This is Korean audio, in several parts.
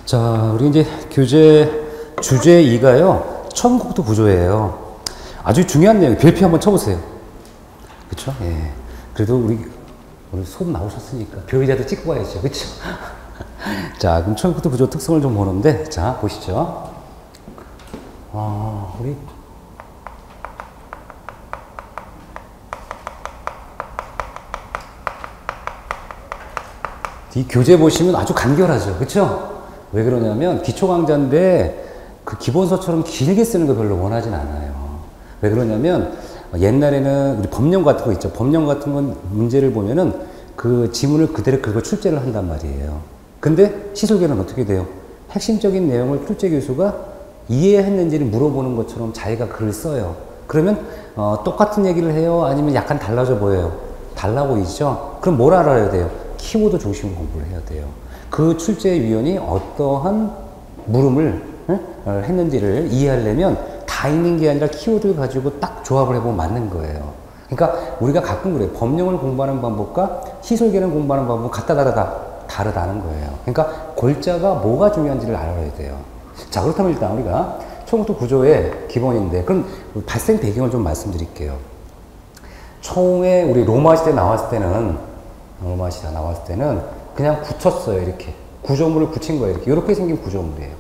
자, 우리 이제 교재 주제 2가요. 천국도 구조예요. 아주 중요한 내용. 별표 한번 쳐보세요. 그쵸? 예. 그래도 우리 오늘 수업 나오셨으니까 별의자도 찍고 가야죠. 그쵸? 자, 그럼 천국도 구조 특성을 좀 보는데, 자, 보시죠. 우리 이 교재 보시면 아주 간결하죠. 그쵸? 왜 그러냐면 기초 강좌인데 그 기본서처럼 길게 쓰는 거 별로 원하진 않아요. 왜 그러냐면 옛날에는 우리 법령 같은 거 있죠. 법령 같은 건 문제를 보면은 그 지문을 그대로 긁어 출제를 한단 말이에요. 근데 시술계는 어떻게 돼요? 핵심적인 내용을 출제 교수가 이해했는지를 물어보는 것처럼 자기가 글을 써요. 그러면 똑같은 얘기를 해요? 아니면 약간 달라져 보여요? 달라 보이죠? 그럼 뭘 알아야 돼요? 키워드 중심 공부를 해야 돼요. 그 출제위원이 어떠한 물음을 했는지를 이해하려면 다 있는 게 아니라 키워드를 가지고 딱 조합을 해보면 맞는 거예요. 그러니까 우리가 가끔 그래요. 법령을 공부하는 방법과 시술계를 공부하는 방법은 같다 다르다는 거예요. 그러니까 골자가 뭐가 중요한지를 알아야 돼요. 자, 그렇다면 일단 우리가 총도 구조의 기본인데, 그럼 발생 배경을 좀 말씀드릴게요. 총에 우리 로마 시대 나왔을 때는 그냥 붙였어요. 이렇게 구조물을 붙인 거예요. 이렇게 생긴 구조물이에요.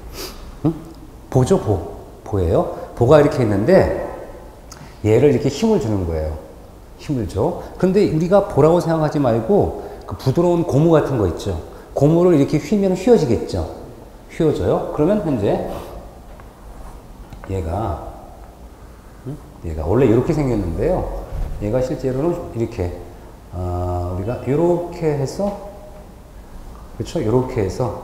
응? 보죠, 보예요. 보가 이렇게 있는데 얘를 이렇게 힘을 주는 거예요. 힘을 줘. 근데 우리가 보라고 생각하지 말고 그 부드러운 고무 같은 거 있죠. 고무를 이렇게 휘면 휘어지겠죠. 휘어져요. 그러면 현재 얘가 원래 이렇게 생겼는데요. 얘가 실제로는 이렇게 우리가 이렇게 해서, 그렇죠? 이렇게 해서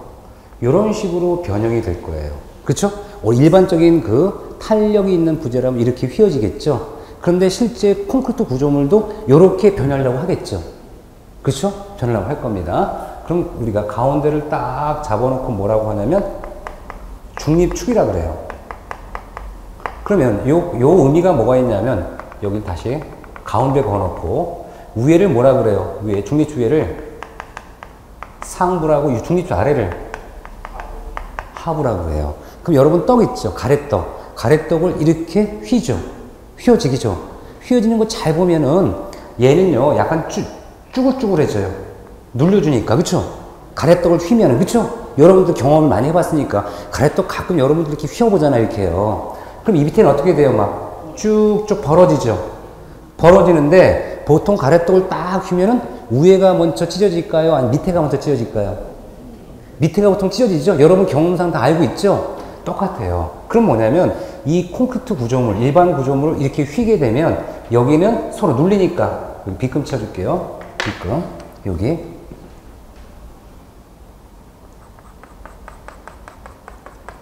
이런 식으로 변형이 될 거예요. 그렇죠? 일반적인 그 탄력이 있는 부재라면 이렇게 휘어지겠죠. 그런데 실제 콘크리트 구조물도 이렇게 변하려고 하겠죠. 그렇죠? 변하려고 할 겁니다. 그럼 우리가 가운데를 딱 잡아놓고 뭐라고 하냐면 중립축이라 그래요. 그러면 요 의미가 뭐가 있냐면 여기 다시 가운데 걸어놓고 위에를 뭐라 그래요? 위에 중립축 위에를 상부라고, 중립축 아래를 하부라고 그래요. 그럼 여러분 떡 있죠? 가래떡. 가래떡을 이렇게 휘어지기죠. 휘어지는 거 잘 보면은 얘는요 약간 쭈글쭈글해져요. 눌려주니까. 그쵸? 가래떡을 휘면은, 그쵸? 여러분들 경험을 많이 해봤으니까 가래떡 가끔 여러분들 이렇게 휘어보잖아요. 이렇게요. 그럼 이 밑에는 어떻게 돼요? 막 쭉쭉 벌어지죠. 벌어지는데 보통 가래떡을 딱 휘면은 위에가 먼저 찢어질까요? 아니 밑에가 먼저 찢어질까요? 밑에가 보통 찢어지죠? 여러분 경험상 다 알고 있죠? 똑같아요. 그럼 뭐냐면 이 콘크리트 구조물, 일반 구조물을 이렇게 휘게 되면 여기는 서로 눌리니까, 여기 B금 쳐줄게요. B금.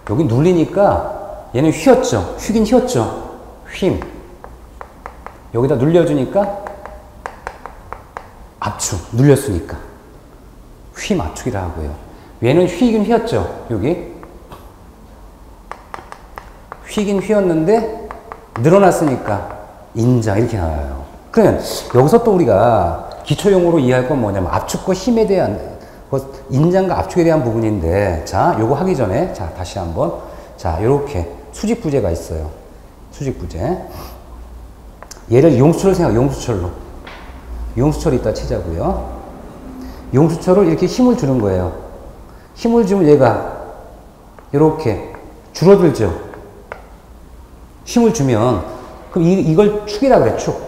여기 눌리니까 얘는 휘었죠? 휘긴 휘었죠? 휨. 여기다 눌려주니까 압축, 눌렸으니까 휨 압축이라고 해요. 얘는 휘긴 휘었죠. 여기 휘긴 휘었는데 늘어났으니까 인장 이렇게 나와요. 그러면 여기서 또 우리가 기초용어로 이해할 건 뭐냐면 압축과 힘에 대한, 인장과 압축에 대한 부분인데, 자, 요거 하기 전에, 자, 다시 한번, 자, 요렇게 수직부재가 있어요. 수직부재. 얘를 용수철로 이따 치자고요. 용수철을 이렇게 힘을 주는 거예요. 힘을 주면 얘가 이렇게 줄어들죠. 힘을 주면, 그럼 이걸 축이라고 그래. 축.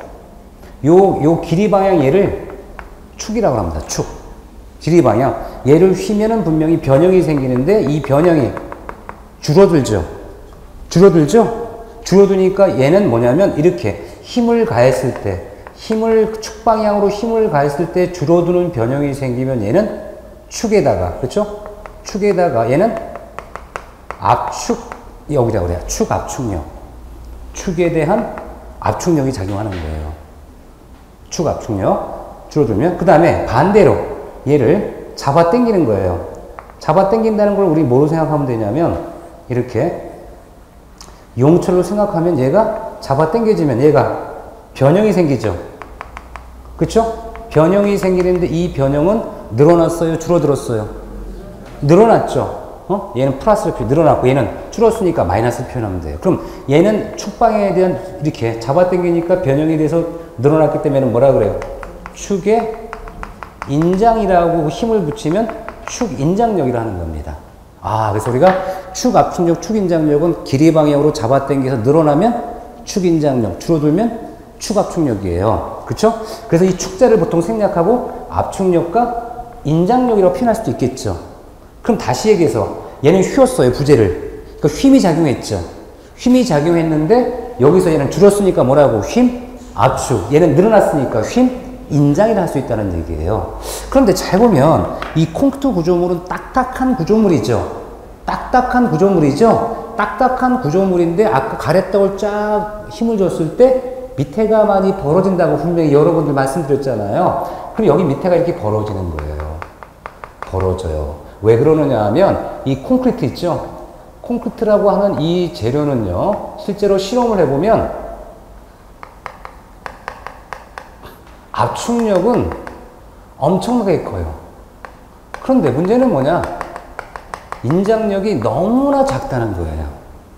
요 길이 방향 얘를 축이라고 합니다. 축. 길이 방향. 얘를 휘면은 분명히 변형이 생기는데 이 변형이 줄어들죠. 줄어드니까 얘는 뭐냐면 이렇게 힘을 가했을 때, 축 방향으로 힘을 가했을 때 줄어드는 변형이 생기면 얘는 축에다가, 그렇죠? 축에다가 얘는 압축, 여기라고 그래요. 축 압축력. 축에 대한 압축력이 작용하는 거예요. 축 압축력 줄어들면, 그 다음에 반대로 얘를 잡아 당기는 거예요. 잡아 당긴다는 걸 우리 뭐로 생각하면 되냐면 이렇게 용철로 생각하면 얘가 잡아 당겨지면 얘가 변형이 생기죠. 그쵸? 변형이 생기는데 이 변형은 늘어났어요? 줄어들었어요? 늘어났죠. 얘는 플러스로 늘어났고 얘는 줄었으니까 마이너스를 표현하면 돼요. 그럼 얘는 축방에 대한 이렇게 잡아당기니까 변형이 돼서 늘어났기 때문에 뭐라 그래요? 축의 인장이라고 힘을 붙이면 축 인장력이라는 겁니다. 그래서 우리가 축 압축력, 축 인장력은 길이 방향으로 잡아당겨서 늘어나면 축 인장력, 줄어들면 축 압축력이에요. 그렇죠? 그래서 이 축자를 보통 생략하고 압축력과 인장력이라고 표현할 수도 있겠죠. 그럼 다시 얘기해서 얘는 휘었어요, 부재를. 그러니까 힘이 작용했죠. 힘이 작용했는데 여기서 얘는 줄었으니까 뭐라고? 힘 압축. 얘는 늘어났으니까 힘 인장이라 할 수 있다는 얘기예요. 그런데 잘 보면 이 콘크리트 구조물은 딱딱한 구조물이죠. 딱딱한 구조물이죠. 딱딱한 구조물인데 아까 가래떡을 쫙 힘을 줬을 때 밑에가 많이 벌어진다고 분명히 여러분들 말씀드렸잖아요. 그럼 여기 밑에가 이렇게 벌어지는 거예요. 벌어져요. 왜 그러느냐 하면 이 콘크리트 있죠. 콘크리트라고 하는 이 재료는요. 실제로 실험을 해보면 압축력은 엄청나게 커요. 그런데 문제는 뭐냐? 인장력이 너무나 작다는 거예요.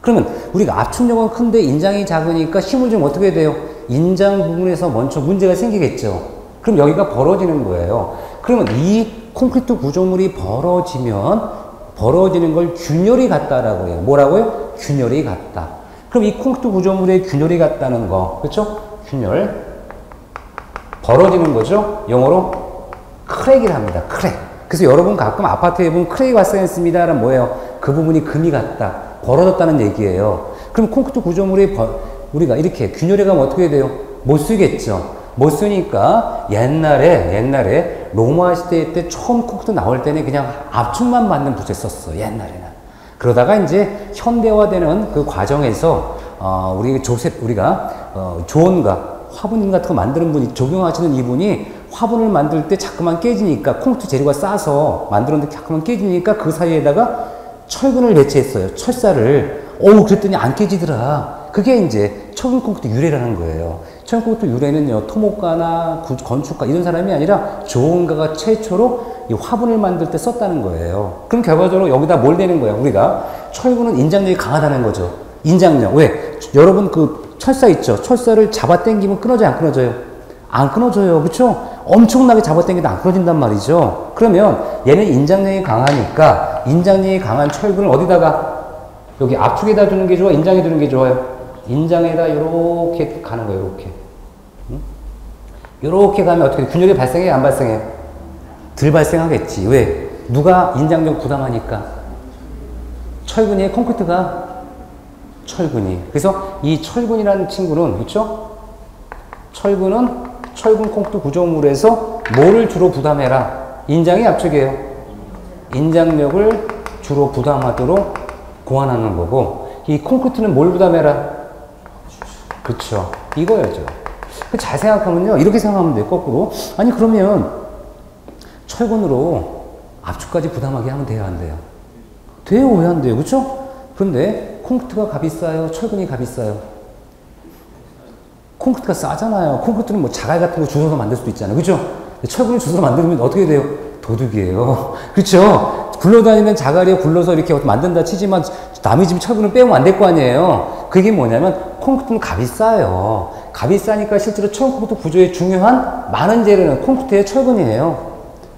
그러면 우리가 압축력은 큰데 인장이 작으니까 힘을 좀 어떻게 돼요? 인장 부분에서 먼저 문제가 생기겠죠. 그럼 여기가 벌어지는 거예요. 그러면 이 콘크리트 구조물이 벌어지는 걸 균열이 같다라고 해요. 뭐라고요? 균열이 같다. 그럼 이 콘크리트 구조물에 균열이 같다는 거, 그렇죠? 균열. 벌어지는 거죠. 영어로 크랙이라 합니다. 크랙. 그래서 여러분 가끔 아파트에 보면 크랙이 발생했습니다는 뭐예요? 그 부분이 금이 같다. 벌어졌다는 얘기예요. 그럼 콘크리트 구조물이 우리가 이렇게 균열이 가면 어떻게 돼요? 못 쓰겠죠. 못 쓰니까 옛날에 로마 시대 때 처음 콘크리트 나올 때는 그냥 압축만 받는 붓을 썼어. 옛날에는. 그러다가 이제 현대화되는 그 과정에서 우리가 조언가 화분 같은 거 만드는 분이 적용하시는 이분이 화분을 만들 때 자꾸만 깨지니까 콘크리트 재료가 싸서 만들었는데 자꾸만 깨지니까 그 사이에다가 철근을 배치했어요. 철사를. 그랬더니 안 깨지더라. 그게 이제 철근 콘크리트 유래라는 거예요. 철근 콘크리트 유래는요, 토목가나 건축가 이런 사람이 아니라 조언가가 최초로 이 화분을 만들 때 썼다는 거예요. 그럼 결과적으로 여기다 뭘 내는 거예요? 우리가 철근은 인장력이 강하다는 거죠. 인장력. 왜? 여러분 철사 있죠? 철사를 잡아당기면 끊어져요, 안 끊어져요? 안 끊어져요. 그쵸? 엄청나게 잡아당겨도 안 끊어진단 말이죠. 그러면 얘는 인장력이 강하니까 인장력이 강한 철근을 어디다가 여기 압축에다 두는 게 좋아? 인장에 두는 게 좋아요? 인장에다 이렇게 가는 거예요. 이렇게. 이렇게 가면 어떻게 균열이 발생해요? 안 발생해요? 덜 발생하겠지. 왜? 누가 인장력 부담하니까? 철근이 콘크리트가 철근이. 그래서 이 철근이라는 친구는, 그쵸? 철근 콘크리트 구조물에서 뭐를 주로 부담해라? 인장이 압축이에요. 인장력을 주로 부담하도록 고안하는 거고, 이 콘크리트는 뭘 부담해라? 그쵸. 이거야죠. 잘 생각하면요. 이렇게 생각하면 돼요. 거꾸로. 아니, 그러면 철근으로 압축까지 부담하게 하면 돼요? 안 돼요? 돼요? 왜 안 돼요? 그쵸? 그런데 콘크리트가 값이 싸요? 철근이 값이 싸요? 콘크리트가 싸잖아요. 콘크리트는 뭐 자갈 같은 거 주워서 만들 수도 있잖아요. 그죠? 철근을 주워서 만들면 어떻게 돼요? 도둑이에요. 그렇죠? 굴러다니는 자갈에 굴러서 이렇게 만든다 치지만 남의 집 철근을 빼면 안 될 거 아니에요. 그게 뭐냐면 콘크리트는 값이 싸요. 값이 싸니까 실제로 콘크리트 구조에 중요한 많은 재료는 콘크리트의 철근이에요.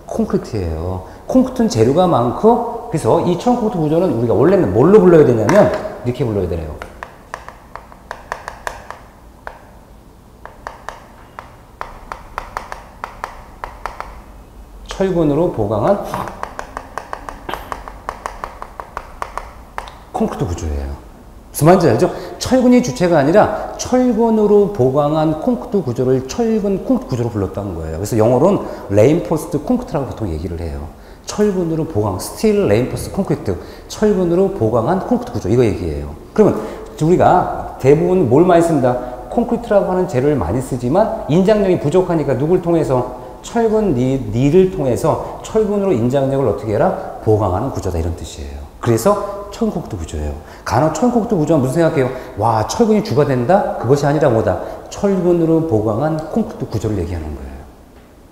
콘크리트예요. 콘크리트는 재료가 많고 그래서 이 콘크리트 구조는 우리가 원래는 뭘로 불러야 되냐면 이렇게 불러야 되네요. 철근으로 보강한 콘크리트 구조예요. 무슨 말인지 알죠? 철근이 주체가 아니라 철근으로 보강한 콘크리트 구조를 철근 콘크리트 구조로 불렀다는 거예요. 그래서 영어로는 레인포스트 콘크리트라고 보통 얘기를 해요. 철근으로 보강, 스틸 레인포스트 콘크리트, 철근으로 보강한 콘크리트 구조, 이거 얘기해요. 그러면 우리가 대부분 뭘 많이 씁니다. 콘크리트라고 하는 재료를 많이 쓰지만 인장력이 부족하니까 누굴 통해서? 철근 니를 통해서 철근으로 인장력을 어떻게 해라? 보강하는 구조다, 이런 뜻이에요. 그래서 철근 콘크리트 구조예요. 간혹 철근 콘크리트 구조는 무슨 생각해요? 와, 철근이 주가 된다? 그것이 아니라 뭐다? 철근으로 보강한 콘크리트 구조를 얘기하는 거예요.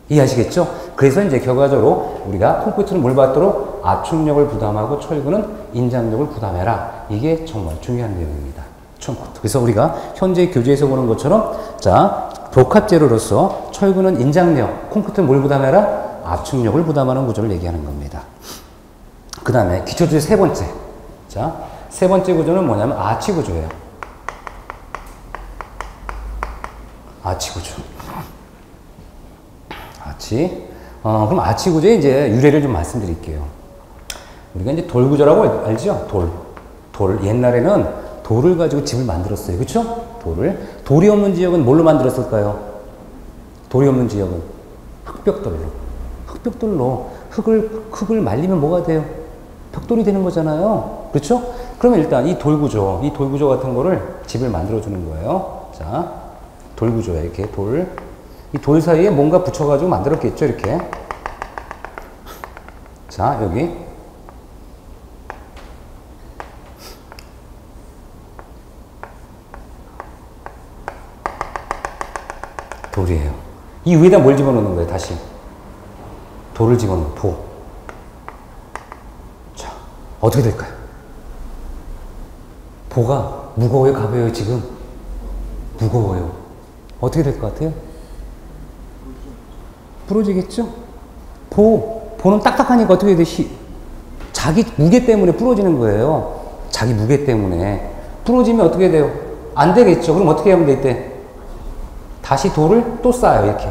이해하시겠죠? 그래서 이제 결과적으로 우리가 콘크리트는 뭘 받도록? 압축력을 부담하고 철근은 인장력을 부담해라. 이게 정말 중요한 내용입니다. 그래서 우리가 현재 교재에서 보는 것처럼 자, 복합재료로서 철근은 인장력, 콘크리트는 뭘 부담해라? 압축력을 부담하는 구조를 얘기하는 겁니다. 그 다음에 기초주제 세 번째. 자, 세 번째 구조는 뭐냐면 아치 구조예요. 아치 구조. 아치. 그럼 아치 구조의 이제 유래를 좀 말씀드릴게요. 우리가 이제 돌 구조라고 알죠? 돌. 옛날에는 돌을 가지고 집을 만들었어요. 그쵸? 돌이 없는 지역은 뭘로 만들었을까요? 돌이 없는 지역은 흙벽돌로. 흙을 말리면 뭐가 돼요? 벽돌이 되는 거잖아요. 그렇죠? 그러면 일단 이 돌 구조 같은 거를 집을 만들어 주는 거예요. 자, 돌 구조에 이렇게 이 돌 사이에 뭔가 붙여가지고 만들었겠죠, 이렇게. 자, 여기. 돌이에요. 이 위에다 뭘 집어넣는 거예요, 다시? 돌을 집어넣는 보. 자, 어떻게 될까요? 보가 무거워요, 가벼워요, 지금? 무거워요. 어떻게 될 것 같아요? 부러지겠죠? 보는 딱딱하니까 어떻게 돼? 자기 무게 때문에 부러지는 거예요. 자기 무게 때문에. 부러지면 어떻게 돼요? 안 되겠죠? 그럼 어떻게 하면 돼, 이때? 다시 돌을 또 쌓아요, 이렇게.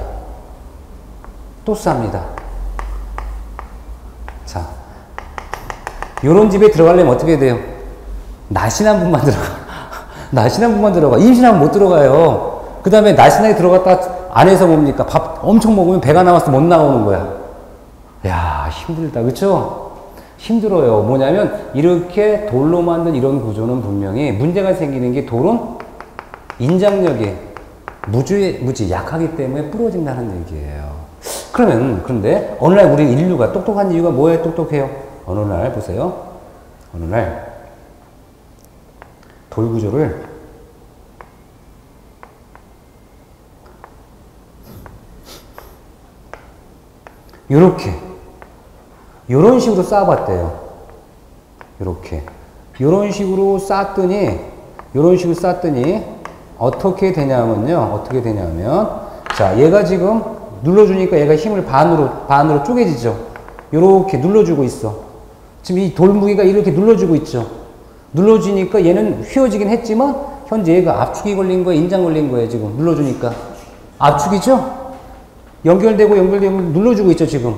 또 쌉니다. 자, 요런 집에 들어가려면 어떻게 돼요? 날씬한 분만 들어가. 임신하면 못 들어가요. 그 다음에 날씬하게 들어갔다 안에서 뭡니까? 밥 엄청 먹으면 배가 나와서 못 나오는 거야. 야, 힘들다. 그쵸? 힘들어요. 뭐냐면, 이렇게 돌로 만든 이런 구조는 분명히 문제가 생기는 게 돌은 인장력이 무지 약하기 때문에 부러진다는 얘기예요. 그런데, 어느 날 우리 인류가 똑똑한 이유가 뭐에 똑똑해요? 어느 날, 보세요. 어느 날, 돌 구조를 요런 식으로 쌓아봤대요. 요런 식으로 쌓았더니, 어떻게 되냐면, 자, 얘가 지금 눌러주니까 얘가 힘을 반으로 쪼개지죠. 요렇게 눌러주고 있어. 지금 이 돌무게가 이렇게 눌러주고 있죠. 눌러주니까 얘는 휘어지긴 했지만, 현재 얘가 압축이 걸린 거예요, 인장 걸린 거예요, 지금. 눌러주니까. 압축이죠? 연결되고 눌러주고 있죠, 지금.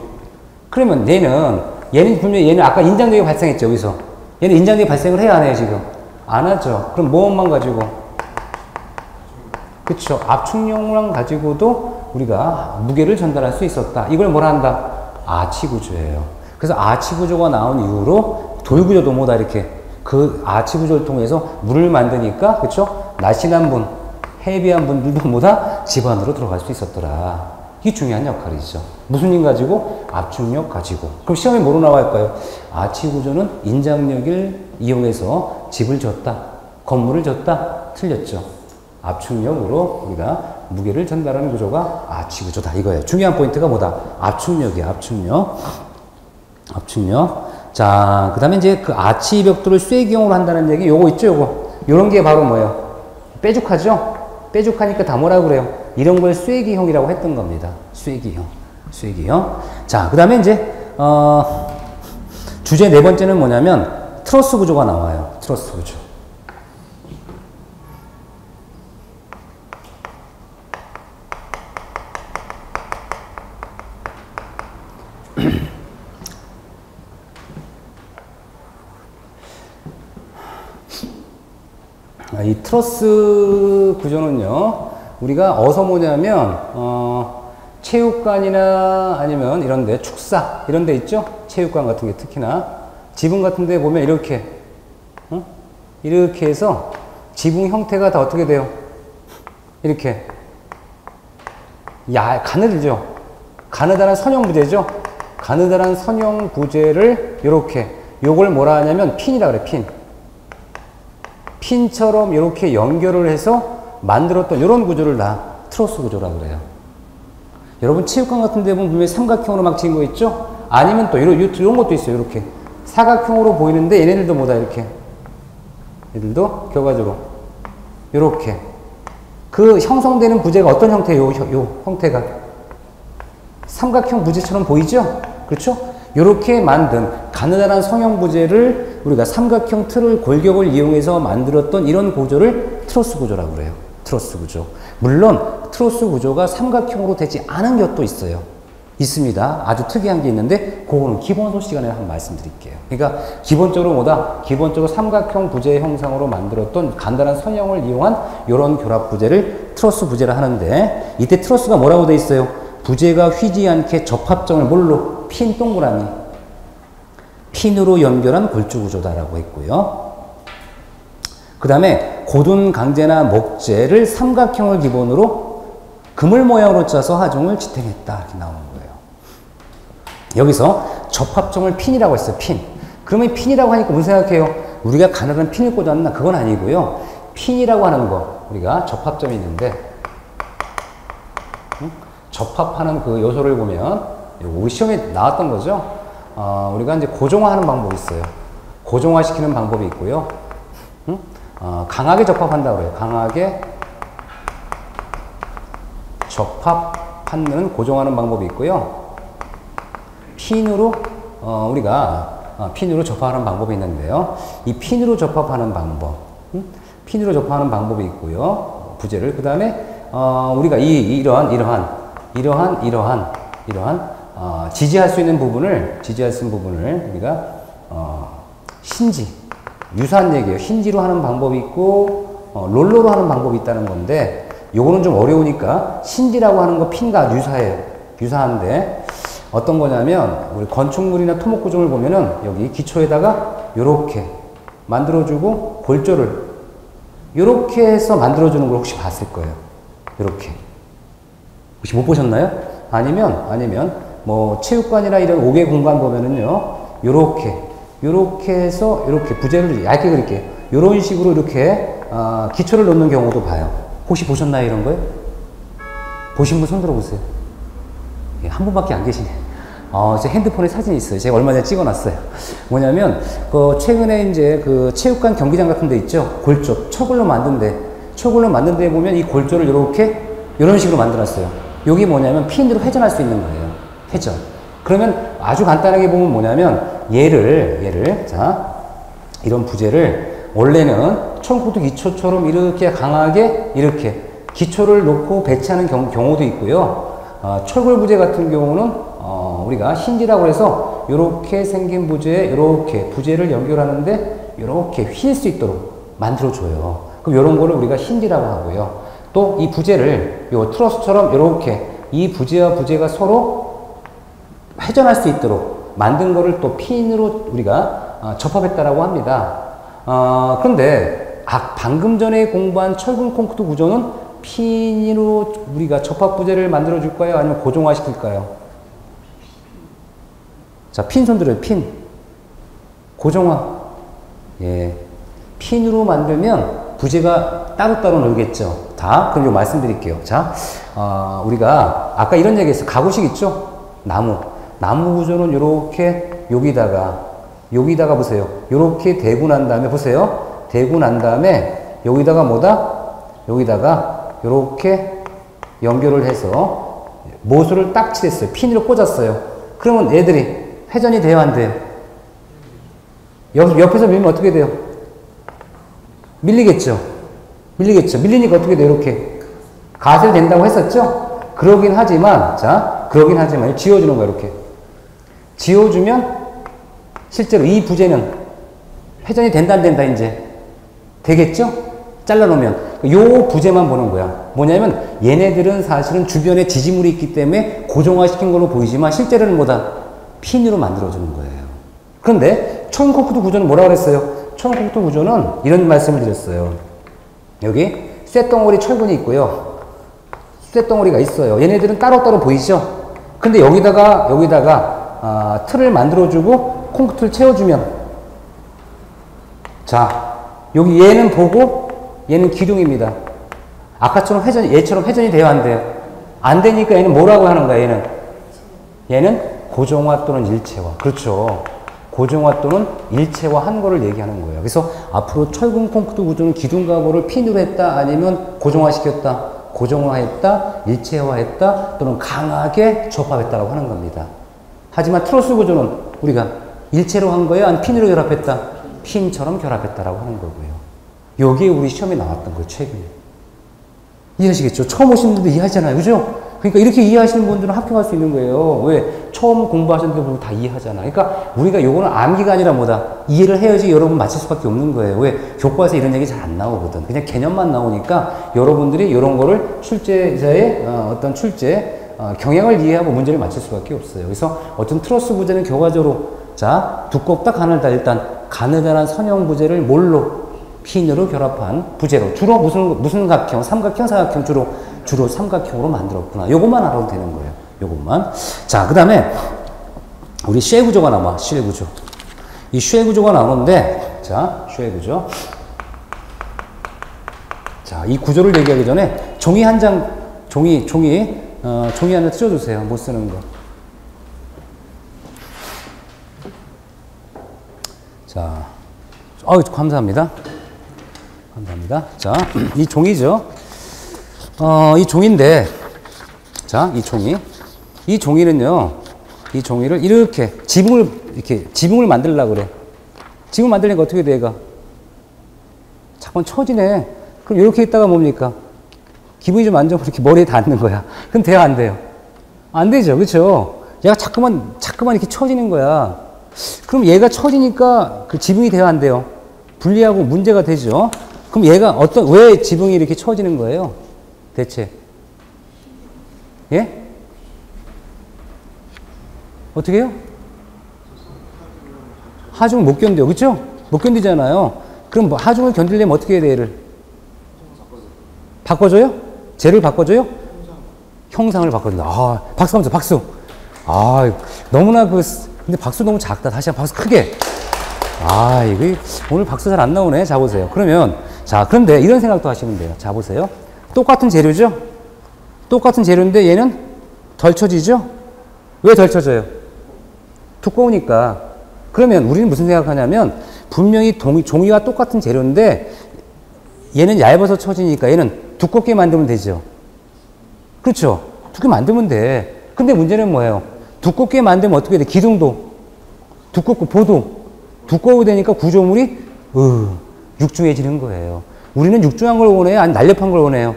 그러면 얘는 아까 인장력이 발생했죠, 여기서. 얘는 인장력이 발생을 해야 안 해요, 지금? 안 하죠. 그럼 뭐만 가지고? 그쵸. 압축력만 가지고도 우리가 무게를 전달할 수 있었다. 이걸 뭐라 한다? 아치 구조예요. 그래서 아치 구조가 나온 이후로 돌 구조도 뭐다, 이렇게. 그 아치 구조를 통해서 물을 만드니까, 그쵸? 날씬한 분, 헤비한 분들도 뭐다? 집 안으로 들어갈 수 있었더라. 이게 중요한 역할이죠. 무슨 힘 가지고? 압축력 가지고. 그럼 시험에 뭐로 나올까요? 아치 구조는 인장력을 이용해서 집을 졌다, 건물을 졌다. 틀렸죠. 압축력으로 우리가 무게를 전달하는 구조가 아치 구조다. 이거예요. 중요한 포인트가 뭐다? 압축력이야, 압축력. 자, 그 다음에 이제 그 아치 벽돌을 쇠기형으로 한다는 얘기, 요거 있죠, 요런 게 바로 뭐예요? 빼죽하죠? 빼죽하니까 다 뭐라고 그래요? 이런 걸 쇠기형이라고 했던 겁니다. 쇠기형. 자, 그 다음에 이제, 주제 네 번째는 뭐냐면, 트러스 구조가 나와요. 트러스 구조. 이 트러스 구조는요, 우리가 어디서 뭐냐면, 체육관이나 아니면 이런데, 축사, 이런 데 있죠? 체육관 같은 게 특히나. 지붕 같은 데 보면 이렇게, 이렇게 해서 지붕 형태가 다 어떻게 돼요? 이렇게. 가느들죠? 가느다란 선형 부재죠? 가느다란 선형 부재를 요걸 뭐라 하냐면 핀이라 그래, 핀. 핀처럼 이렇게 연결을 해서 만들었던 이런 구조를 다 트러스 구조라고 그래요. 여러분 체육관 같은 데 보면 분명히 삼각형으로 막 지은 거 있죠? 아니면 또 이런 것도 있어요. 이렇게 사각형으로 보이는데 얘네들도 뭐다 이렇게. 얘들도 결과적으로 이렇게 그 형성되는 부재가 어떤 형태예요? 요 형태가 삼각형 부재처럼 보이죠? 그렇죠? 이렇게 만든 가느다란 성형 부재를 우리가 삼각형 틀을 골격을 이용해서 만들었던 이런 구조를 트러스 구조라고 그래요. 트러스 구조. 물론 트러스 구조가 삼각형으로 되지 않은 것도 있어요. 있습니다. 아주 특이한 게 있는데 그거는 기본소 시간에 한번 말씀드릴게요. 그러니까 기본적으로 뭐다? 기본적으로 삼각형 부재 형상으로 만들었던 간단한 선형을 이용한 이런 결합 부재를 트러스 부재를 하는데 이때 트러스가 뭐라고 돼 있어요? 부재가 휘지 않게 접합점을 뭘로? 핀 동그라미. 핀으로 연결한 골주 구조다라고 했고요. 그 다음에 고둔 강재나 목재를 삼각형을 기본으로 그물 모양으로 짜서 하중을 지탱했다. 이렇게 나오는 거예요. 여기서 접합점을 핀이라고 했어요. 핀. 그러면 핀이라고 하니까 무슨 생각해요? 우리가 가느다란 핀을 꽂았나? 그건 아니고요. 핀이라고 하는 거, 우리가 접합점이 있는데 접합하는 그 요소를 보면 우리 시험에 나왔던 거죠. 우리가 이제 고정화하는 방법이 있어요. 고정화 시키는 방법이 있고요. 강하게 접합한다고 그래요. 강하게 접합하는 고정하는 방법이 있고요. 핀으로 우리가 핀으로 접합하는 방법이 있는데요. 이 핀으로 접합하는 방법, 핀으로 접합하는 방법이 있고요. 부재를 그 다음에 우리가 이러한 지지할 수 있는 부분을 우리가 힌지, 유사한 얘기예요. 힌지로 하는 방법이 있고 롤러로 하는 방법이 있다는 건데 요거는 좀 어려우니까 힌지라고 하는 거 핀과 유사해요. 유사한데 어떤 거냐면 우리 건축물이나 토목 구조물 보면은 여기 기초에다가 요렇게 만들어주고 골조를 요렇게 해서 만들어주는 걸 혹시 봤을 거예요. 요렇게 혹시 못 보셨나요? 아니면 뭐 체육관이나 이런 5개 공간 보면은요 요렇게 해서 이렇게 부재를 얇게 그릴게요. 요런 식으로 이렇게 기초를 놓는 경우도 봐요. 혹시 보셨나요? 이런 거요? 보신 분 손 들어보세요. 예, 한 분밖에 안 계시네. 제 핸드폰에 사진이 있어요. 제가 얼마 전에 찍어놨어요. 뭐냐면 최근에 이제 그 체육관 경기장 같은 데 있죠. 골조 철골로 만든 데 보면 이 골조를 이런 식으로 만들었어요. 여기 뭐냐면 핀으로 회전할 수 있는 거예요. 회전. 그러면 아주 간단하게 보면 뭐냐면 얘를 자 이런 부재를 원래는 천코트 기초처럼 이렇게 강하게 이렇게 기초를 놓고 배치하는 경우도 있고요. 철골 부재 같은 경우는 우리가 힌지라고 해서 이렇게 생긴 부재에 이렇게 부재를 연결하는데 이렇게 휠 수 있도록 만들어줘요. 그럼 이런 거를 우리가 힌지라고 하고요. 또 이 부재를 요 트러스처럼 이렇게 이 부재와 부재가 서로 회전할 수 있도록 만든 거를 또 핀으로 우리가 접합했다라고 합니다. 그런데 방금 전에 공부한 철근 콘크리트 구조는 핀으로 우리가 접합 부재를 만들어 줄까요? 아니면 고정화 시킬까요? 자, 핀 손 들어요. 핀. 고정화. 예. 핀으로 만들면 부재가 따로따로 놀겠죠. 그럼 요 말씀드릴게요. 자, 우리가 아까 이런 얘기 했어요. 가구식 있죠? 나무 구조는 요렇게 여기다가 보세요. 요렇게 대고 난 다음에 보세요. 대고 난 다음에 여기다가 여기다가 요렇게 연결을 해서 모서를 딱 칠했어요. 핀으로 꽂았어요. 그러면 애들이 회전이 돼요, 안 돼요? 옆에서 밀면 어떻게 돼요? 밀리겠죠? 밀리니까 어떻게 돼요? 이렇게 가설된다고 했었죠? 그러긴 하지만 지워주는 거예요. 이렇게 지워주면 실제로 이 부재는 회전이 된다 안 된다 이제 되겠죠? 잘라놓으면 요 부재만 보는 거야. 뭐냐면 얘네들은 사실은 주변에 지지물이 있기 때문에 고정화시킨 걸로 보이지만 실제로는 뭐다? 핀으로 만들어주는 거예요. 그런데 천콘크리트 구조는 뭐라고 그랬어요? 천콘크리트 구조는 이런 말씀을 드렸어요. 여기 쇳덩어리 철근이 있고요. 쇳덩어리가 있어요. 얘네들은 따로따로 보이죠? 근데 여기다가 틀을 만들어주고 콘크리트를 채워주면 자 여기 얘는 보고 얘는 기둥입니다. 아까처럼 얘처럼 회전이 돼요, 안 돼요? 안 되니까 얘는 뭐라고 하는 거야, 얘는 고정화 또는 일체화. 그렇죠. 고정화 또는 일체화한 거를 얘기하는 거예요. 그래서 앞으로 철근 콘크리트 구조는 기둥 가구를 핀으로 했다 아니면 고정화시켰다, 고정화했다, 일체화했다 또는 강하게 접합했다라고 하는 겁니다. 하지만 트러스 구조는 우리가 일체로 한 거예요? 아니면 핀으로 결합했다? 핀처럼 결합했다라고 하는 거고요. 여기에 우리 시험에 나왔던 거예요, 최근에. 이해하시겠죠? 처음 오신 분들 이해하잖아요. 그죠? 그러니까 이렇게 이해하시는 분들은 합격할 수 있는 거예요. 왜? 처음 공부하시는 분들 다 이해하잖아. 그러니까 우리가 요거는 암기가 아니라 뭐다? 이해를 해야지 여러분 맞힐 수밖에 없는 거예요. 왜? 교과서에 이런 얘기 잘 안 나오거든. 그냥 개념만 나오니까 여러분들이 이런 거를 출제자의 어떤 출제 경향을 이해하고 문제를 맞힐 수밖에 없어요. 그래서 어떤 트러스 부재는 결과적으로 자, 두껍다 가늘다. 일단 가느다란 선형 부재를 뭘로? 핀으로 결합한 부재로. 주로 무슨 각형? 삼각형, 사각형? 주로 삼각형으로 만들었구나. 요것만 알아도 되는 거예요. 요것만. 자, 그 다음에 우리 쉐 구조가 나와. 쉐 구조. 이 쉐 구조가 나오는데, 자, 쉐 구조. 자, 이 구조를 얘기하기 전에 종이 한 장, 종이 하나 뜯어주세요. 못 쓰는 거. 자, 감사합니다. 감사합니다. 자, 이 종이죠. 이 종인데, 자, 이 종이. 이 종이는요, 이 종이를 이렇게 지붕을 만들려고 그래. 지붕 만들니까 어떻게 돼, 얘가? 자꾸만 처지네. 그럼 이렇게 있다가 뭡니까? 기분이 좀 안 좋으면 이렇게 머리에 닿는 거야. 그럼 돼요, 안 돼요? 안 되죠, 그쵸? 얘가 자꾸만 이렇게 처지는 거야. 그럼 얘가 처지니까 그 지붕이 돼요, 안 돼요? 분리하고 문제가 되죠? 그럼 얘가 왜 지붕이 이렇게 처지는 거예요? 대체? 예? 어떻게 해요? 하중을 못 견뎌요. 그쵸? 못 견디잖아요. 그럼 뭐 하중을 견디려면 어떻게 해야 돼, 얘를? 바꿔줘요? 쟤를 바꿔줘요? 형상을 바꿔준다. 아, 박수 한번 줘, 박수. 아, 너무나 근데 박수 너무 작다. 다시 한 번 박수 크게. 아, 이거 오늘 박수 잘 안 나오네. 자, 보세요. 그런데 이런 생각도 하시면 돼요. 자, 보세요. 똑같은 재료죠? 똑같은 재료인데 얘는 덜 쳐지죠? 왜 덜 쳐져요? 두꺼우니까. 그러면 우리는 무슨 생각하냐면 분명히 종이와 똑같은 재료인데 얘는 얇아서 쳐지니까 얘는 두껍게 만들면 되죠. 그렇죠? 두껍게 만들면 돼. 근데 문제는 뭐예요? 두껍게 만들면 어떻게 돼? 기둥도 두껍고 보도 두꺼워야 되니까 구조물이 육중해지는 거예요. 우리는 육중한 걸 원해요? 아니 날렵한 걸 원해요?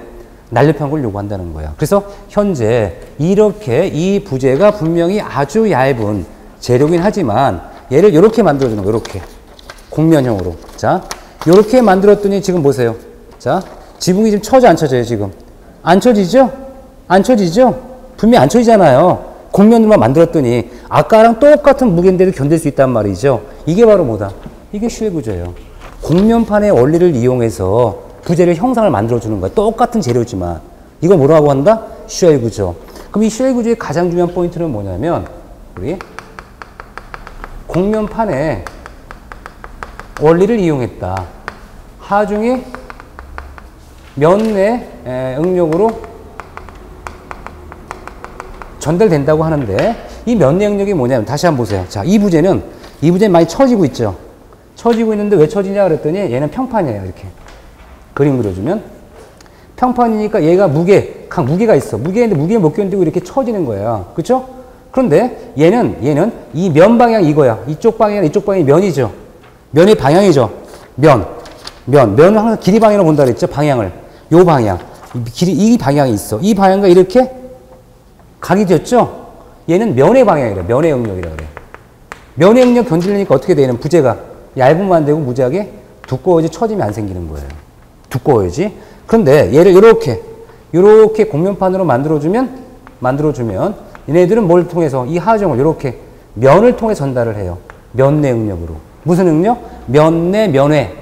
날렵한 걸 요구한다는 거야. 그래서 현재 이렇게 이 부재가 분명히 아주 얇은 재료긴 하지만 얘를 이렇게 만들어주는 거예요. 이렇게 곡면형으로. 자, 이렇게 만들었더니 지금 보세요. 자, 지붕이 지금 쳐져 안 쳐져요? 지금 안 쳐지죠? 안 쳐지죠? 분명히 안 쳐지잖아요. 곡면으로만 만들었더니 아까랑 똑같은 무게인데도 견딜 수 있단 말이죠. 이게 바로 뭐다? 이게 쉐 구조예요. 곡면판의 원리를 이용해서 부재를 형상을 만들어주는 거야. 똑같은 재료지만. 이걸 뭐라고 한다? 쉐 구조. 그럼 이 쉐 구조의 가장 중요한 포인트는 뭐냐면 우리 곡면판의 원리를 이용했다. 하중이 면내 응력으로 전달된다고 하는데 이 면내 응력이 뭐냐면 다시 한번 보세요. 자, 이 부재는 많이 처지고 있죠. 처지고 있는데 왜 처지냐 그랬더니 얘는 평판이에요. 이렇게 그림 그려주면 평판이니까 얘가 무게가 있어. 무게 못 견디고 이렇게 처지는 거야. 그렇죠? 그런데 얘는 이 면 방향 이거야. 이쪽 방향이 면이죠. 면의 방향이죠. 면을 항상 길이 방향으로 본다 그랬죠. 방향을. 요 방향. 이 방향이 있어. 이 방향과 이렇게 각이 되었죠? 얘는 면의 방향이래. 면의 응력이라 그래. 면의 응력 견디려니까 어떻게 돼? 얘는 부재가 얇으면 안 되고 무지하게 두꺼워야지 처짐이 안 생기는 거예요. 두꺼워야지. 그런데 얘를 이렇게 곡면판으로 만들어주면 얘네들은 뭘 통해서 이 하중을 이렇게 면을 통해 전달을 해요. 면내 응력으로. 무슨 응력? 면내 면외.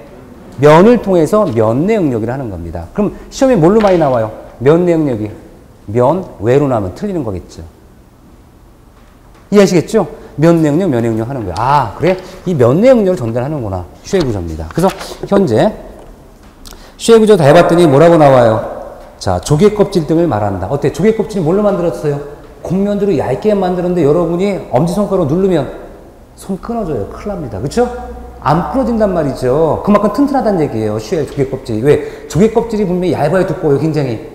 면을 통해서 면내 응력이라 하는 겁니다. 그럼 시험에 뭘로 많이 나와요? 면내 응력이. 면외로 나오면 틀리는 거겠죠. 이해하시겠죠? 면내 응력, 면외 응력 하는 거예요. 아, 그래? 이 면내 응력을 전달하는구나. 쉐 구조입니다. 그래서 현재 쉐 구조 다 해봤더니 뭐라고 나와요? 자, 조개 껍질 등을 말한다. 어때? 조개 껍질이 뭘로 만들었어요? 곡면들을 얇게 만드는데 여러분이 엄지손가락으로 누르면 손 끊어져요. 큰일 납니다. 그쵸? 안 부러진단 말이죠. 그만큼 튼튼하다는 얘기예요. 슈엘 조개 껍질이. 왜? 조개 껍질이 분명히 얇아요, 두꺼워요, 굉장히.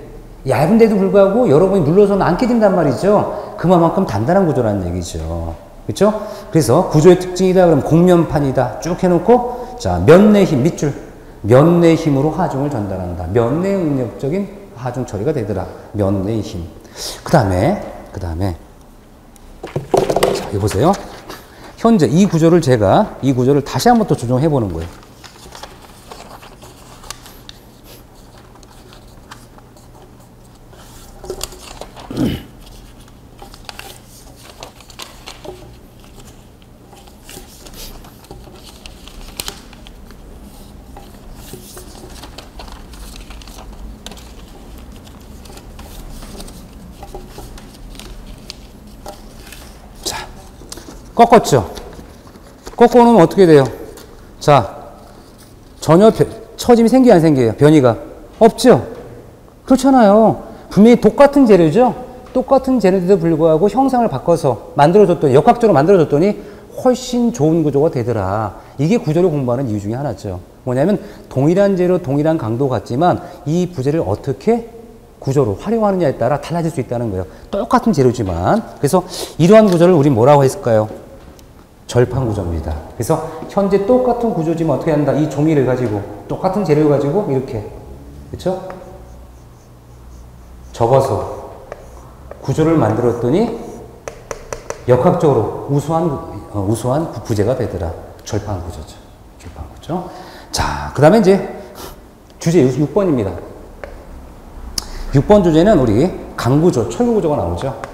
얇은데도 불구하고 여러분이 눌러서는 안 깨진단 말이죠. 그만큼 단단한 구조라는 얘기죠. 그쵸? 그래서 구조의 특징이다. 그럼 곡면판이다. 쭉 해놓고, 자, 면내 힘, 밑줄. 면내 힘으로 하중을 전달한다. 면내 응력적인 하중 처리가 되더라. 면내 힘. 그 다음에, 자, 여기 보세요. 현재 이 구조를 다시 한번 또 조정해 보는 거예요. 꺾었죠? 꺾어놓으면 어떻게 돼요? 자, 전혀 처짐이 생겨요, 안 생겨요? 변이가? 없죠? 그렇잖아요. 분명히 똑같은 재료죠? 똑같은 재료에도 불구하고 형상을 바꿔서 만들어줬더니, 역학적으로 만들어줬더니 훨씬 좋은 구조가 되더라. 이게 구조를 공부하는 이유 중에 하나죠. 뭐냐면 동일한 재료, 동일한 강도 같지만 이 부재를 어떻게 구조로 활용하느냐에 따라 달라질 수 있다는 거예요. 똑같은 재료지만. 그래서 이러한 구조를 우리 뭐라고 했을까요? 절판 구조입니다. 그래서 현재 똑같은 구조지만 어떻게 한다? 이 종이를 가지고 똑같은 재료를 가지고 이렇게, 그렇죠? 접어서 구조를 만들었더니 역학적으로 우수한 부재가 되더라. 절판 구조죠. 절판 구조. 자, 그 다음에 이제 주제 6번입니다. 6번 주제는 우리 강구조, 철구구조가 나오죠.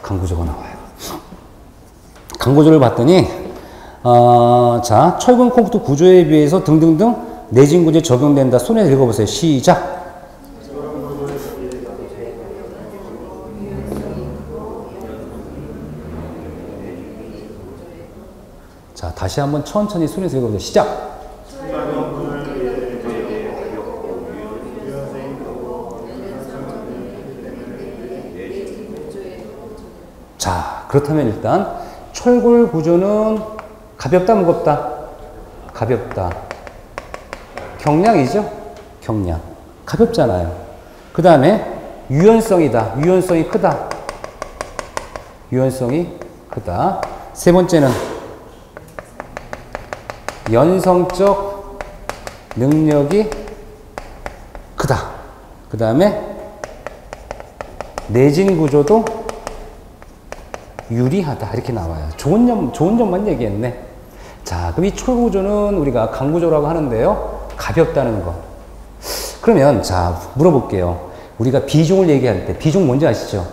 강구조가 나와요. 강구조를 봤더니 자, 철근 콘크리트 구조에 비해서 등등등 내진 구조에 적용된다. 손에 읽어보세요. 시작. 자, 다시 한번 천천히 손에서 읽어보세요. 시작. 자, 그렇다면 일단 철골 구조는 가볍다, 무겁다? 가볍다. 경량이죠? 경량. 가볍잖아요. 그 다음에 유연성이다. 유연성이 크다. 유연성이 크다. 세 번째는 연성적 능력이 크다. 그 다음에 내진 구조도 유리하다. 이렇게 나와요. 좋은 점만 얘기했네. 자, 그럼 이 철구조는 우리가 강구조라고 하는데요. 가볍다는 거. 그러면 자, 물어볼게요. 우리가 비중을 얘기할 때 비중 뭔지 아시죠?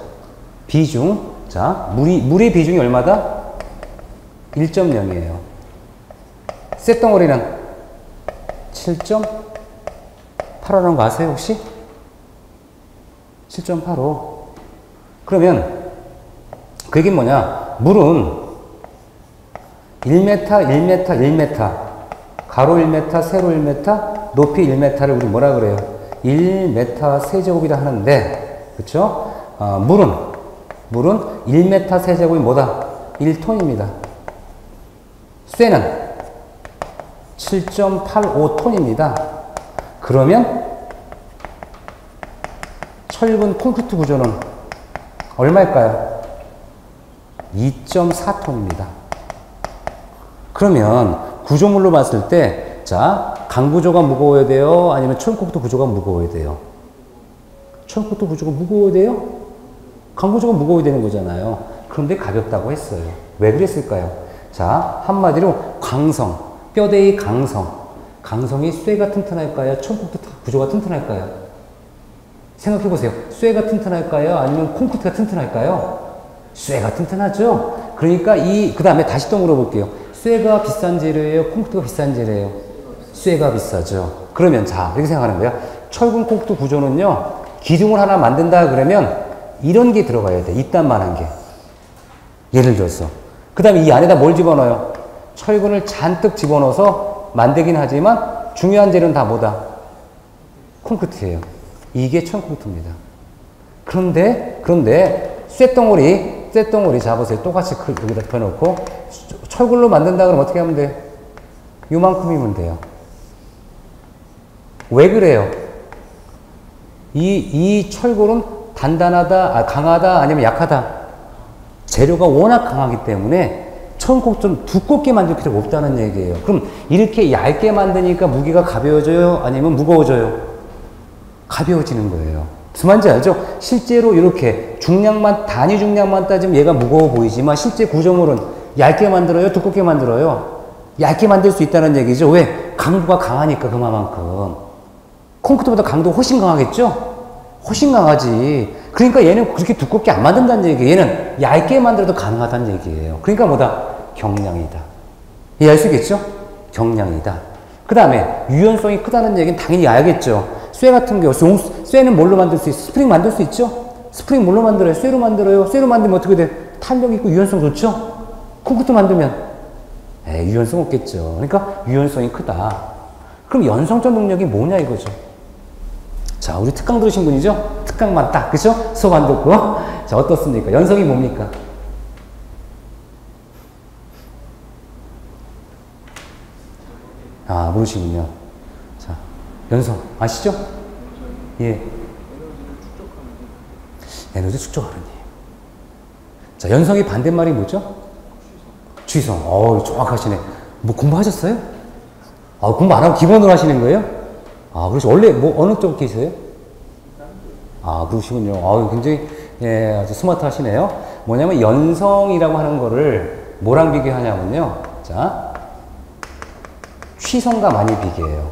비중. 자, 물의 비중이 얼마다? 1.0이에요. 쇳덩어리는 7.85라는 거 아세요, 혹시? 7.85. 그러면 그 얘기는 뭐냐? 물은 1m, 1m, 1m, 가로 1m, 세로 1m, 높이 1m를 우리 뭐라 그래요? 1m 세제곱이라 하는데, 그쵸? 물은 1m 세제곱이 뭐다? 1톤입니다. 쇠는 7.85톤입니다. 그러면 철근 콘크리트 구조는 얼마일까요? 2.4톤입니다. 그러면 구조물로 봤을 때, 자, 강구조가 무거워야 돼요? 아니면 철콘크리트 구조가 무거워야 돼요? 철콘크리트 구조가 무거워야 돼요? 강구조가 무거워야 되는 거잖아요. 그런데 가볍다고 했어요. 왜 그랬을까요? 자, 한마디로 강성, 뼈대의 강성. 강성이 쇠가 튼튼할까요? 철콘크리트 구조가 튼튼할까요? 생각해보세요. 쇠가 튼튼할까요? 아니면 콘크리트가 튼튼할까요? 쇠가 튼튼하죠? 그러니까 그 다음에 다시 또 물어볼게요. 쇠가 비싼 재료예요? 콘크리트가 비싼 재료예요? 쇠가 비싸죠. 그러면 자, 이렇게 생각하는 거야. 철근 콘크리트 구조는요, 기둥을 하나 만든다 그러면 이런 게 들어가야 돼. 이딴만한 게. 예를 들어서. 그 다음에 이 안에다 뭘 집어넣어요? 철근을 잔뜩 집어넣어서 만들긴 하지만 중요한 재료는 다 뭐다? 콘크리트예요. 이게 천콘크리트입니다. 그런데 쇳덩어리 잡으세요. 똑같이 여기다 펴놓고 철골로 만든다 그러면 어떻게 하면 돼? 요만큼이면 돼요. 왜 그래요? 이 철골은 단단하다, 강하다, 아니면 약하다? 재료가 워낙 강하기 때문에 천콘크리트는 두껍게 만들 필요가 없다는 얘기예요. 그럼 이렇게 얇게 만드니까 무게가 가벼워져요? 아니면 무거워져요? 가벼워지는 거예요. 무슨 말인지 알죠? 실제로 이렇게 단위 중량만 따지면 얘가 무거워 보이지만 실제 구조물은 얇게 만들어요? 두껍게 만들어요? 얇게 만들 수 있다는 얘기죠. 왜? 강도가 강하니까 그만큼. 콘크리트보다 강도가 훨씬 강하겠죠? 훨씬 강하지. 그러니까 얘는 그렇게 두껍게 안 만든다는 얘기예요. 얘는 얇게 만들어도 가능하다는 얘기예요. 그러니까 뭐다? 경량이다. 이해할 수 있겠죠? 경량이다. 그 다음에 유연성이 크다는 얘기는 당연히 알겠죠. 쇠 같은 경우, 쇠는 뭘로 만들 수 있어? 스프링 만들 수 있죠? 스프링 뭘로 만들어요? 쇠로 만들어요. 쇠로 만들면 어떻게 돼? 탄력 있고 유연성 좋죠? 콘크리트 만들면 유연성 없겠죠. 그러니까 유연성이 크다. 그럼 연성적 능력이 뭐냐 이거죠. 자, 우리 특강 들으신 분이죠? 특강만 딱, 그죠? 수업 안 듣고. 자, 어떻습니까? 연성이 뭡니까? 아, 모르시군요. 자, 연성, 아시죠? 예. 에너지 축적하는 일. 자, 연성의 반대말이 뭐죠? 취성. 정확하시네. 뭐 공부하셨어요? 공부 안 하고 기본으로 하시는 거예요? 그렇죠. 원래 어느 쪽 계세요? 그러시군요. 굉장히, 아주 스마트 하시네요. 뭐냐면 연성이라고 하는 거를 뭐랑 비교하냐면요. 자, 취성과 많이 비교해요.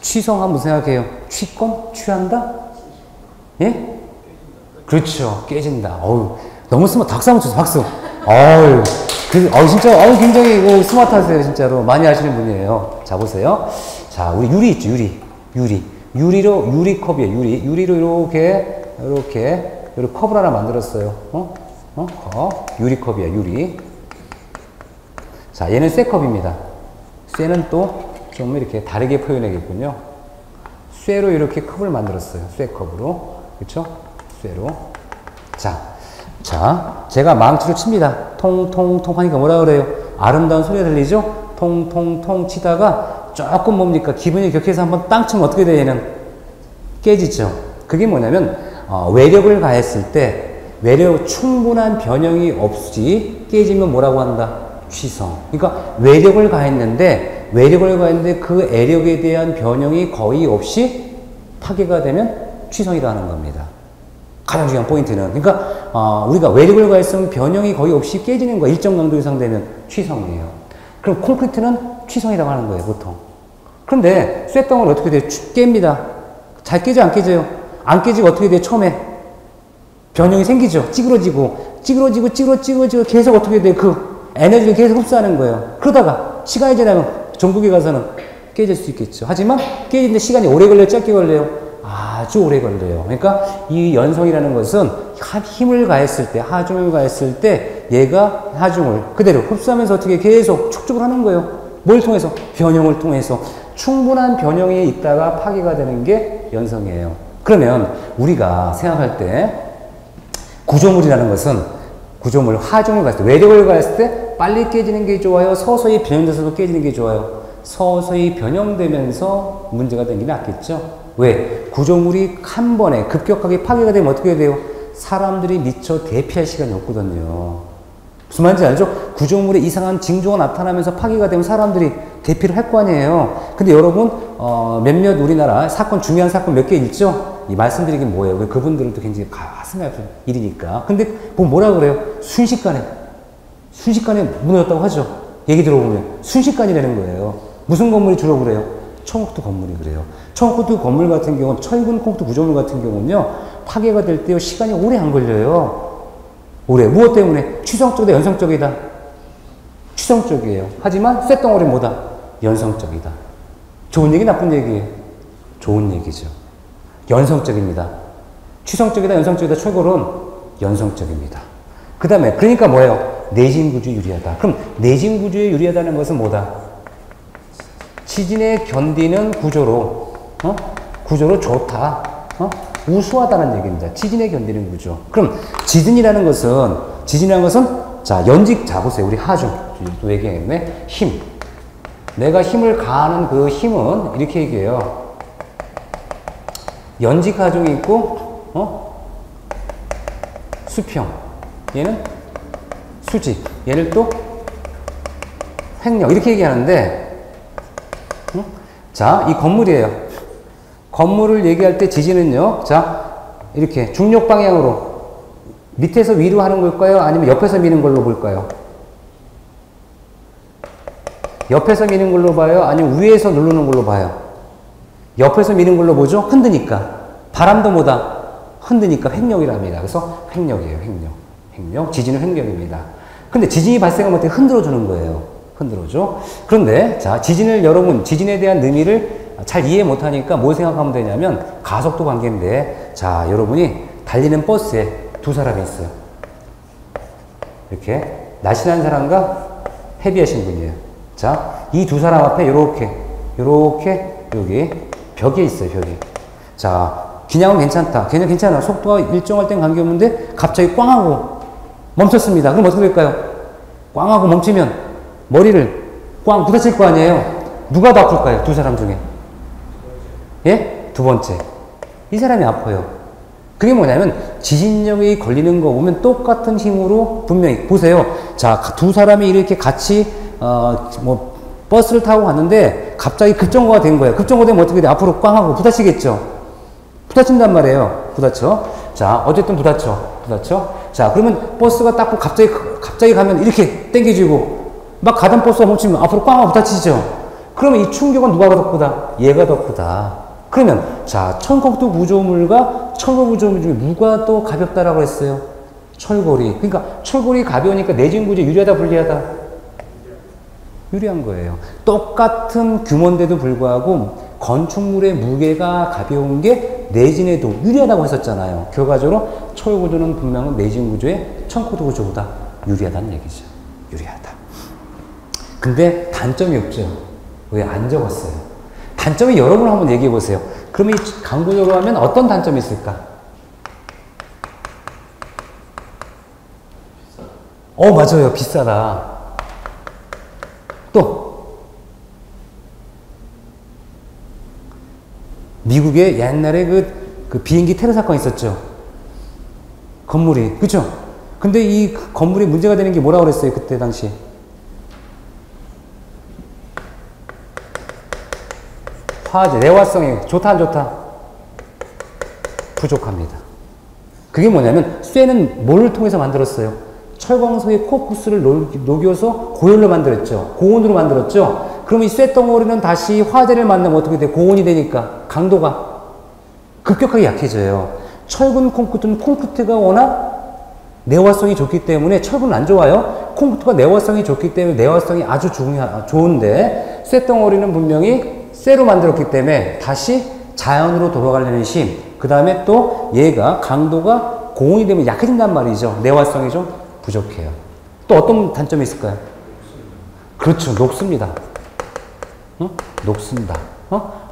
취성 하면 무슨 생각해요? 취권? 취한다? 예? 그렇죠. 깨진다. 너무 스마트. 박수 한번 주세요. 박수. 진짜, 굉장히 스마트하세요. 진짜로. 많이 하시는 분이에요. 자, 보세요. 자, 우리 유리 있죠. 유리컵이에요. 유리로 이렇게 컵을 하나 만들었어요. 컵. 유리컵이야, 유리. 자, 얘는 쇠컵입니다. 쇠는 또 좀 이렇게 다르게 표현하겠군요. 쇠로 이렇게 컵을 만들었어요. 쇠컵으로. 그쵸? 쇠로. 자, 제가 망치로 칩니다. 통통통 하니까 뭐라 그래요? 아름다운 소리가 들리죠? 통통통 치다가 조금 뭡니까? 기분이 격해서 한번 땅 치면 어떻게 돼요? 얘는 깨지죠. 그게 뭐냐면, 외력을 가했을 때, 충분한 변형이 없이 깨지면 뭐라고 한다? 취성. 그러니까 외력을 가했는데 그 애력에 대한 변형이 거의 없이 파괴가 되면 취성이라는 겁니다. 가장 중요한 포인트는. 그러니까, 우리가 외력을 가했으면 변형이 거의 없이 깨지는 거야. 일정 강도 이상 되면 취성이에요. 그럼 콘크리트는 취성이라고 하는 거예요, 보통. 그런데 쇳덩어리 어떻게 돼요? 깹니다. 잘 깨져, 안 깨져요? 안 깨지고 어떻게 돼요? 처음에 변형이 생기죠. 찌그러지고 계속 어떻게 돼요? 그 에너지를 계속 흡수하는 거예요. 그러다가 시간이 지나면 전국에 가서는 깨질 수 있겠죠. 하지만 깨지는데 시간이 오래 걸려요? 짧게 걸려요? 아주 오래 걸려요. 그러니까 이 연성이라는 것은 힘을 가했을 때, 하중을 가했을 때 얘가 하중을 그대로 흡수하면서 어떻게 계속 축적을 하는 거예요. 뭘 통해서? 변형을 통해서. 충분한 변형이 있다가 파괴가 되는 게 연성이에요. 그러면 우리가 생각할 때 구조물이라는 것은 구조물, 하중을 가했을 때, 외력을 가했을 때 빨리 깨지는 게 좋아요? 서서히 변형돼서 깨지는 게 좋아요? 서서히 변형되면서 문제가 되는 게 낫겠죠? 왜? 구조물이 한 번에 급격하게 파괴가 되면 어떻게 돼요? 사람들이 미처 대피할 시간이 없거든요. 무슨 말인지 알죠? 구조물에 이상한 징조가 나타나면서 파괴가 되면 사람들이 대피를 할 거 아니에요. 근데 여러분, 몇몇 우리나라 중요한 사건 몇 개 있죠? 이 말씀드리긴 뭐예요? 왜 그분들은 또 굉장히 가슴이 아픈 일이니까. 근데 뭐라 그래요? 순식간에 무너졌다고 하죠. 얘기 들어보면. 순식간이라는 거예요. 무슨 건물이 주로 그래요? 청옥도 건물이 그래요. 청옥도 건물 같은 경우는, 철근 콘크리트 구조물 같은 경우는요, 파괴가 될 때요, 시간이 오래 안 걸려요. 오래. 무엇 때문에? 취성적이다, 연성적이다? 취성적이에요. 하지만 쇳덩어리는 뭐다? 연성적이다. 좋은 얘기, 나쁜 얘기예요? 좋은 얘기죠. 연성적입니다. 취성적이다, 연성적이다, 철골은 연성적입니다. 그 다음에, 그러니까 뭐예요? 내진 구조에 유리하다. 그럼 내진 구조에 유리하다는 것은 뭐다? 지진에 견디는 구조로, 구조로 좋다. 우수하다는 얘기입니다. 지진에 견디는 구조. 그럼 지진이라는 것은 자, 연직, 자, 보세요. 우리 하중. 또 얘기했네. 힘. 내가 힘을 가하는 그 힘은 이렇게 얘기해요. 연직 하중이 있고, 수평. 얘는 수직. 얘를 또 횡령. 이렇게 얘기하는데, 자, 이 건물이에요. 건물을 얘기할 때 지진은요, 자, 이렇게 중력 방향으로 밑에서 위로 하는 걸까요? 아니면 옆에서 미는 걸로 볼까요? 옆에서 미는 걸로 봐요? 아니면 위에서 누르는 걸로 봐요? 옆에서 미는 걸로 보죠? 흔드니까. 바람도 뭐다? 흔드니까 횡령이랍니다. 그래서 횡령이에요, 횡령. 횡령. 지진은 횡령입니다. 근데 지진이 발생하면 어떻게 흔들어주는 거예요? 흔들어줘. 그런데, 자, 여러분, 지진에 대한 의미를 잘 이해 못하니까 뭘 생각하면 되냐면, 가속도 관계인데, 자, 여러분이 달리는 버스에 두 사람이 있어요. 이렇게 날씬한 사람과 헤비하신 분이에요. 자, 이 두 사람 앞에 요렇게 여기 벽에 있어요, 벽이. 자, 기량은 괜찮다. 그냥 괜찮아. 속도가 일정할 땐 관계없는데 갑자기 꽝 하고 멈췄습니다. 그럼 어떻게 될까요? 꽝 하고 멈추면 머리를 꽝 부딪힐 거 아니에요? 누가 더 아플까요? 두 사람 중에. 예? 두 번째. 이 사람이 아파요. 그게 뭐냐면 지진력이 걸리는 거 보면 똑같은 힘으로 분명히 보세요. 자, 두 사람이 이렇게 같이 버스를 타고 갔는데 갑자기 급정거가 된 거예요. 급정거 되면 어떻게 돼? 앞으로 꽝 하고 부딪히겠죠. 부딪힌단 말이에요. 부딪혀. 자, 어쨌든 부딪혀. 자, 그러면 버스가 딱 갑자기 가면 이렇게 당겨지고 막 가던 버스가 멈추면 앞으로 꽝 하고 부딪히죠. 그러면 이 충격은 누가 더 크다? 얘가 더 크다. 그러면, 자, 천국도 구조물과 철골 구조물 중에 누가 더 가볍다라고 했어요? 철골이. 그러니까 철골이 가벼우니까 내진 구조 유리하다, 불리하다? 유리한 거예요. 똑같은 규모인데도 불구하고 건축물의 무게가 가벼운 게 내진에도 유리하다고 했었잖아요. 결과적으로 철골 구조는 분명히 내진 구조에 천국도 구조보다 유리하다는 얘기죠. 유리하다. 근데 단점이 없죠. 왜 안 적었어요? 단점이 여러분 한번 얘기해 보세요. 그럼 이 강구조로 하면 어떤 단점이 있을까? 맞아요. 비싸다. 또 미국에 옛날에 그 비행기 테러 사건 있었죠. 건물이. 그죠? 근데 이 건물이 문제가 되는 게 뭐라고 그랬어요? 그때 당시에. 화재, 내화성이 좋다 안 좋다? 부족합니다. 그게 뭐냐면 쇠는 뭐를 통해서 만들었어요? 철광석의 코프스를 녹여서 고열로 만들었죠. 고온으로 만들었죠. 그럼 이 쇠덩어리는 다시 화재를 만나면 어떻게 돼? 고온이 되니까 강도가 급격하게 약해져요. 철근 콘크리트가 워낙 내화성이 좋기 때문에 철근은 안 좋아요. 콘크리트가 내화성이 좋기 때문에 내화성이 아주 좋은데 쇠덩어리는 분명히 쇠로 만들었기 때문에 다시 자연으로 돌아가려는 힘. 그 다음에 또 얘가 강도가 고온이 되면 약해진단 말이죠. 내화성이 좀 부족해요. 또 어떤 단점이 있을까요? 그렇죠. 녹습니다. 녹습니다.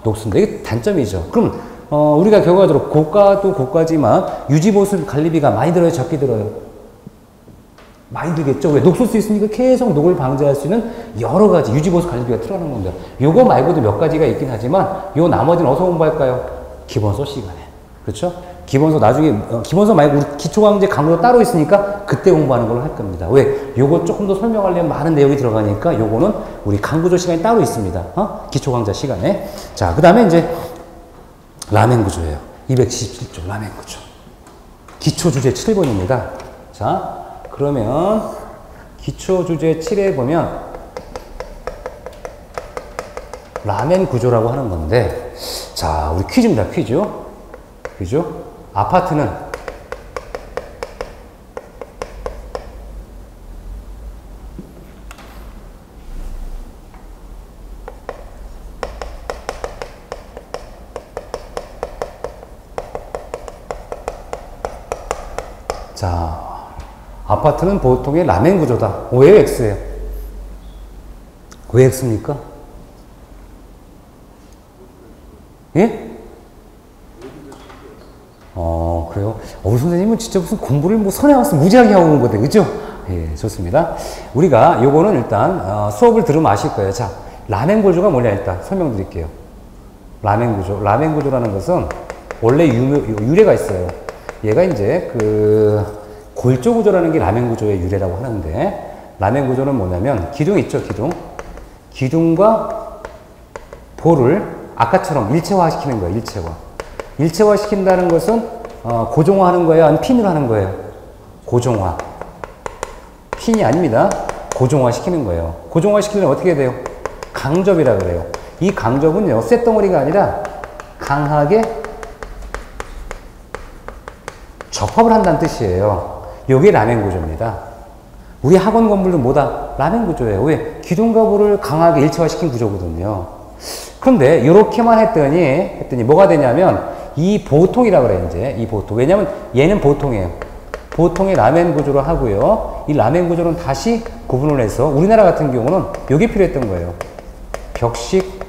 녹습니다. 이게 단점이죠. 그럼 우리가 결과적으로 고가도 고가지만 유지보수 관리비가 많이 들어요? 적게 들어요? 많이 들겠죠. 왜? 녹슬 수 있으니까 계속 녹을 방지할 수 있는 여러 가지 유지보수 관리비가 들어가는 겁니다. 요거 말고도 몇 가지가 있긴 하지만 요 나머지는 어디서 공부할까요? 기본서 시간에. 그렇죠? 기본서 나중에 기본서 말고 우리 기초강좌 강좌 따로 있으니까 그때 공부하는 걸로 할 겁니다. 왜? 요거 조금 더 설명하려면 많은 내용이 들어가니까 요거는 우리 강구조 시간이 따로 있습니다. 기초강좌 시간에. 자, 그 다음에 이제 라멘 구조예요. 277조 라멘 구조. 기초 주제 7번입니다. 자, 그러면 기초 주제 7에 보면 라멘 구조라고 하는 건데, 자, 우리 퀴즈입니다. 퀴즈. 아파트는 아파트는 보통의 라멘 구조다. 왜 X예요? 왜 X입니까? 예? 그래요? 우리 선생님은 진짜 무슨 공부를 뭐 선에 와서 무지하게 하고 온 건데, 그죠? 예, 좋습니다. 우리가 요거는 일단, 수업을 들으면 아실 거예요. 자, 라멘 구조가 뭐냐, 일단 설명드릴게요. 라멘 구조. 라멘 구조라는 것은 원래 유래가 있어요. 얘가 이제 골조 구조라는 게 라멘 구조의 유래라고 하는데, 라멘 구조는 뭐냐면, 기둥 있죠, 기둥. 기둥과 볼을 아까처럼 일체화 시키는 거예요, 일체화. 일체화 시킨다는 것은, 고정화 하는 거예요? 아니면 핀으로 하는 거예요? 고정화. 핀이 아닙니다. 고정화 시키는 거예요. 고정화 시키려면 어떻게 돼요? 강접이라 그래요. 이 강접은요, 쇳덩어리가 아니라 강하게 접합을 한다는 뜻이에요. 이게 라멘 구조입니다. 우리 학원 건물도 뭐다? 라멘 구조예요. 왜? 기둥과 볼을 강하게 일체화시킨 구조거든요. 그런데 이렇게만 했더니 뭐가 되냐면 이 보통이라 그래, 이제 이 보통. 왜냐면 얘는 보통이에요. 보통의 라멘 구조로 하고요. 이 라멘 구조는 다시 구분을 해서 우리나라 같은 경우는 이게 필요했던 거예요. 벽식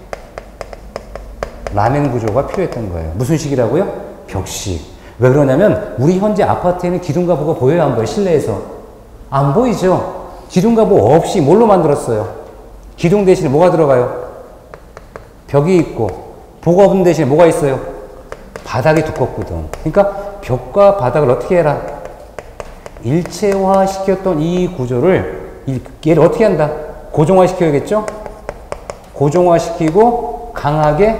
라멘 구조가 필요했던 거예요. 무슨 식이라고요? 벽식. 왜 그러냐면 우리 현재 아파트에는 기둥과 보가 보여요, 안 보여요? 실내에서 안 보이죠? 기둥과 보 없이 뭘로 만들었어요? 기둥 대신에 뭐가 들어가요? 벽이 있고, 보가 없는 대신에 뭐가 있어요? 바닥이 두껍거든. 그러니까 벽과 바닥을 어떻게 해라? 일체화 시켰던 이 구조를, 얘를 어떻게 한다? 고정화 시켜야겠죠? 고정화 시키고 강하게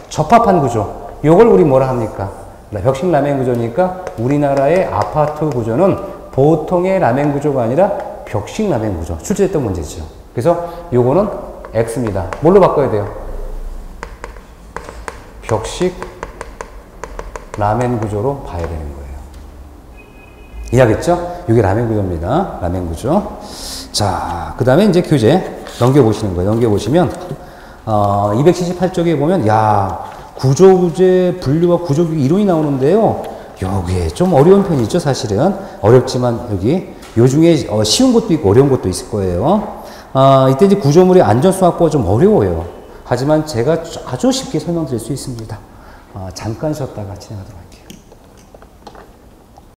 접합한 구조. 요걸 우리 뭐라 합니까? 벽식 라멘 구조니까 우리나라의 아파트 구조는 보통의 라멘 구조가 아니라 벽식 라멘 구조. 출제됐던 문제죠. 그래서 요거는 X입니다. 뭘로 바꿔야 돼요? 벽식 라멘 구조로 봐야 되는 거예요. 이해하겠죠? 이게 라멘 구조입니다. 라멘 구조. 자, 그 다음에 이제 교재 넘겨보시는 거예요. 넘겨보시면, 278쪽에 보면, 구조구제 분류와 구조규 이론이 나오는데요. 여기에 좀 어려운 편이죠, 사실은. 어렵지만 여기 요 중에 쉬운 것도 있고 어려운 것도 있을 거예요. 이때 이제 구조물의 안전수 확보가 좀 어려워요. 하지만 제가 아주 쉽게 설명드릴 수 있습니다. 잠깐 쉬었다가 진행하도록 하겠습니다.